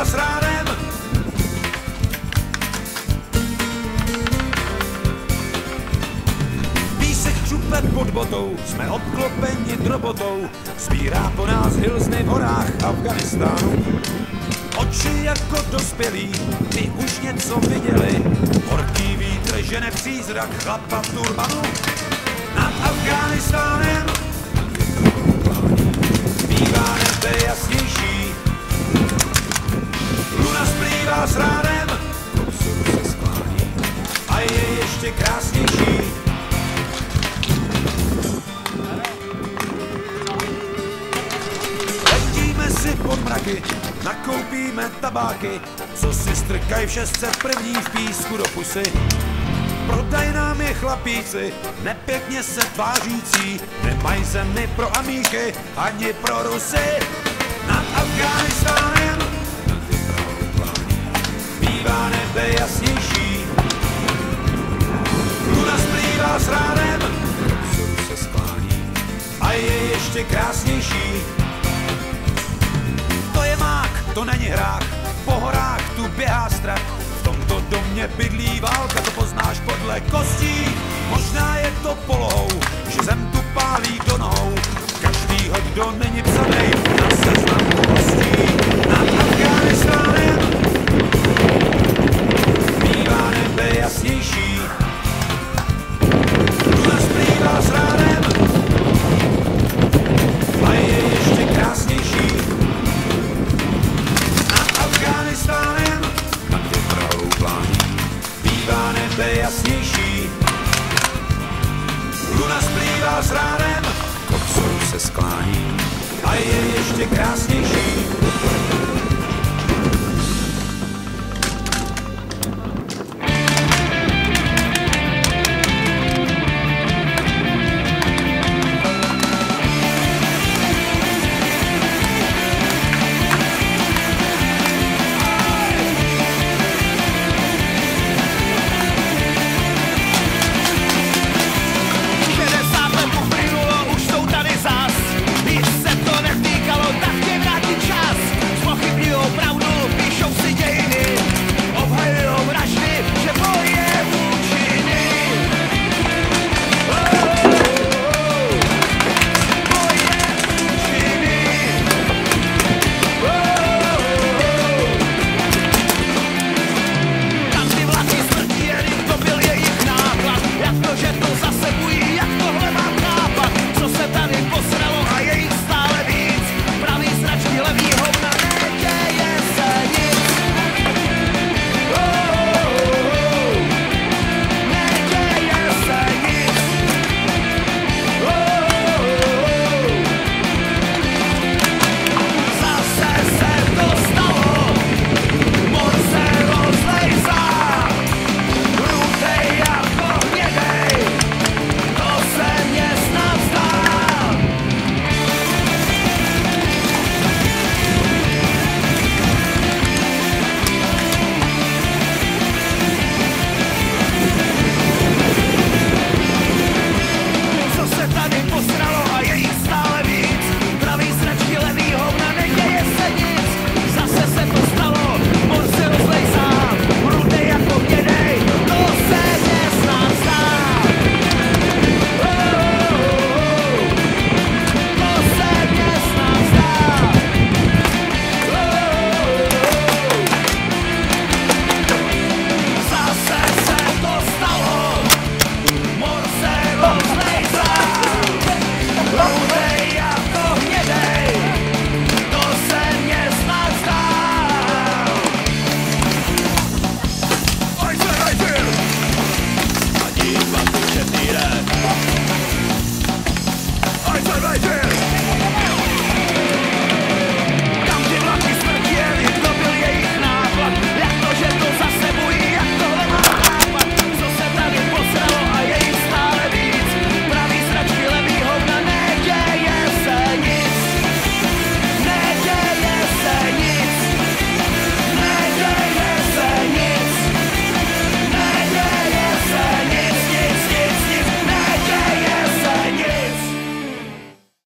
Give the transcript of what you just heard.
splývá s rádem. Písek čupe pod botou, jsme obklopeni drobotou, sbírá po nás hilsny v horách Afganistánu. Oči jako dospělí, ty už něco viděli, horký vítr žene přízrak chlapa v turbanu. Nad Afghánistánem bývá nebe jasnější, luna splývá s rádem, k obzoru se sklání a je ještě krásnější. Letíme si pod mraky, nakoupíme tabáky, co si strkají v 601. v písku do pusy. Prodaj nám je chlapíci, nepěkně se tvářící, nemají zemi pro amíky, ani pro Rusy. Nad Afghánistánem bývá nebe jasnější, luna splývá s rádem, k obzoru se sklání a je ještě krásnější. To je mák, to není hrách, po horách tu běhá strach. V tomto domě bydlí válka, to poznáš podle kostí. Možná je to polohou, že zem tu pálí do nohou každýho, kdo není psanej na seznamu hostí. Nad Afghánistánem bývá nebe jasnější, luna splývá s rádem a je ještě krásnější. Nad Afghánistánem bývá nebe jasnější, luna splývá s rádem, k obzoru se sklání a je ještě krásnější.